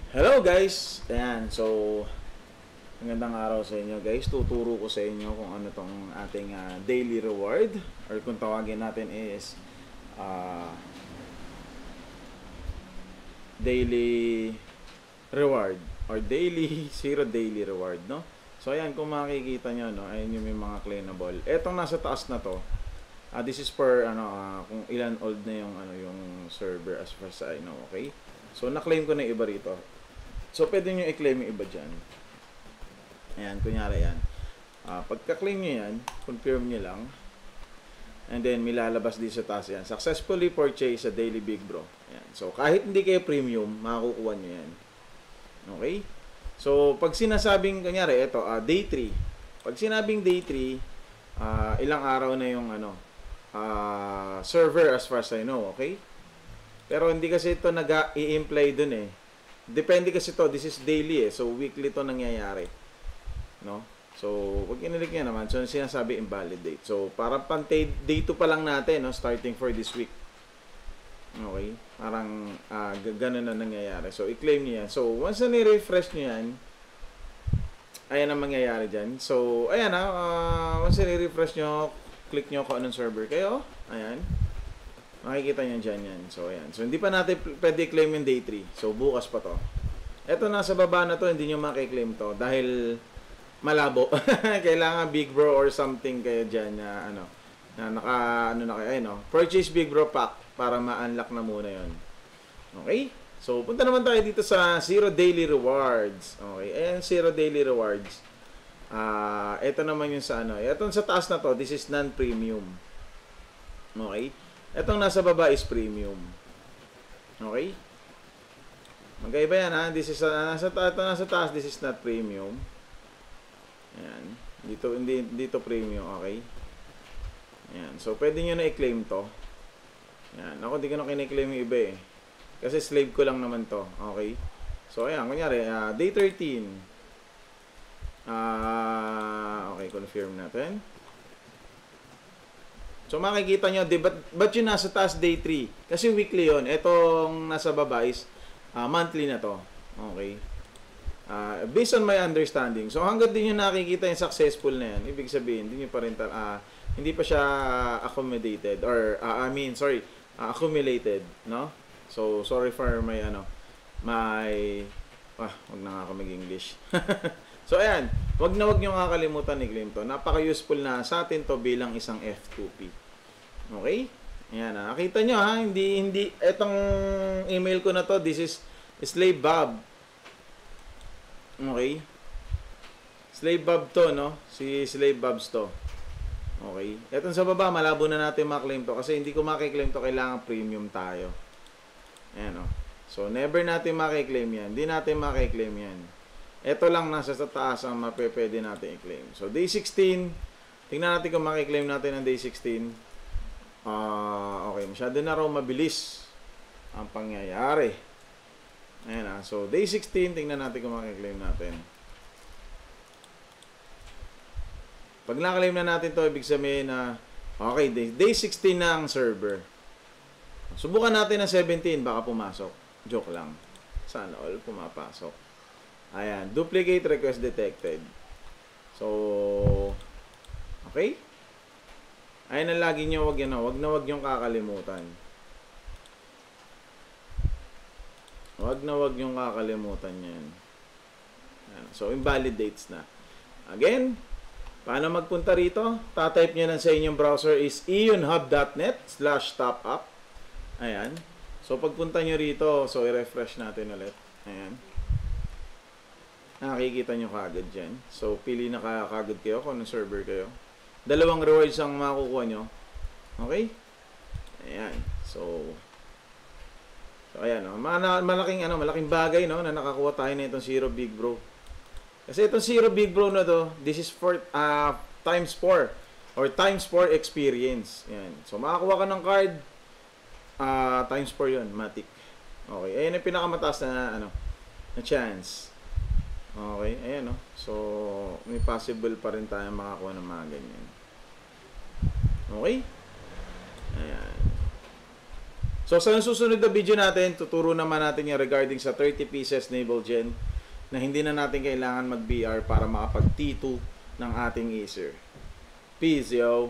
Hello guys! Ayan, so magandang araw sa inyo guys. Tuturo ko sa inyo kung ano tong ating daily reward, or kung tawagin natin is daily reward or daily zero daily reward, no? So ayan, kung makikita nyo, no, ayan yung may mga claimable. Etong nasa taas na to, this is for kung ilan old na yung server as far as I know, okay? So na-claim ko na yung iba rito. So, pwede nyo i-claim yung iba dyan. Ayan, kunyari yan. Pagka-claim nyo yan, confirm nyo lang. And then, milalabas din sa taas yan. Successfully purchase sa Daily Big Bro. Ayan. So, kahit hindi kayo premium, makakukuha nyo yan. Okay? So, pag sinasabing, kunyari, ito, day 3. Pag sinabing day 3, ilang araw na yung server as far as I know, okay? Pero hindi kasi ito nag-i-imply dun eh. Depende kasi to, this is daily eh. So, weekly to nangyayari. No? So, pag kinilik niya naman, so sinasabi invalid date. So, parang day 2 pa lang natin, no? Starting for this week. Okay? Parang ganun na nangyayari. So, i-claim niya yan. So, once na ni-refresh niyo yan, ayan ang mangyayari dyan. So, ayan once na ni-refresh nyo, click nyo kung anong server kayo. Ayan. Makikita nyo dyan yan. So, ayan. So, hindi pa natin pwede claim yung day 3. So, bukas pa to. Ito, nasa baba na to, hindi nyo makiklaim to. Dahil malabo. Kailangan Big Bro or something kayo dyan na, na kayo, purchase Big Bro pack para ma-unlock na muna yon. Okay? So, punta naman tayo dito sa Zero Daily Rewards. Okay? Ayan, Zero Daily Rewards. Ito naman yung sa Itong sa taas na to, this is non-premium. Okay? Etong nasa baba is premium. Okay? Magkaiba yan ha. This is nasa taas, this is not premium. Ayan. Dito premium, okay? Ayan. So, pwede nyo na i-claim to. Ayan. Ako, di ko na kiniklaim yung iba eh. Kasi slave ko lang naman to. Okay? So, ayan. Kunyari, day 13. Okay, confirm natin. So, makikita nyo, ba't yung nasa taas day 3? Kasi weekly yon. Etong nasa baba is monthly na to. Okay. Based on my understanding. So, hanggang din nyo nakikita yung successful na yan, ibig sabihin, hindi pa siya accommodated or, accumulated, no? So, sorry for my, wag na nga ako mag-English. So, ayan. Wag nyo kakalimutan i-claim to. Napaka-useful na sa atin to bilang isang F2P. Okay? Ayan na. Nakita nyo ha, hindi, etong email ko na to, this is Slave Bob. Okay? Slave Bob to, no? Si Slave Bobs to. Okay? Etong sa baba, malabo na natin maklaim to kasi hindi ko makiklaim to, kailangan premium tayo. Ayan o. So, never natin makiklaim yan. Hindi natin makiklaim yan. Ito lang nasa sa taas ang pwede natin i-claim. So, day 16, tingnan natin kung makiklaim natin ang day 16. Okay, masyado na raw mabilis ang pangyayari. Ayan so day 16, tingnan natin kung makiklaim natin. Pag naklaim na natin to, ibig sabihin na, okay, day 16 na ang server. Subukan natin ang 17, baka pumasok. Joke lang. Sana all pumapasok. Ayan, duplicate request detected. So, okay? Ayan ang lagi nyo, wag nyo kakalimutan. Wag nyo kakalimutan yan. Ayan, so, invalidates na. Again, paano magpunta rito? Tatype nyo lang sa inyong browser is eonhub.net/topup. Ayan. So, pagpunta nyo rito, so, i-refresh natin ulit. Ayan. Nakikita nyo kagad dyan. So, pili na kagad kayo kung anong server kayo. Dalawang rewards ang makukuha nyo. Okay? Ayan. So ayan. Malaking bagay, no, na nakakuha tayo na itong Zero Big Bro. Kasi itong Zero Big Bro na to, this is for times 4 or times 4 experience. Ayan. So, makakuha ka ng card, times 4 yun, matic. Okay. Ayan yung pinakamataas na, na chance. Okay, ayan So, may possible pa rin tayo makakuha ng mga ganyan. Okay? Ayan. So sa susunod na video natin, tuturo naman natin yung regarding sa 30 pieces navel gen na hindi na natin kailangan mag-BR para makapag T2 ng ating Acer. Peace, yo!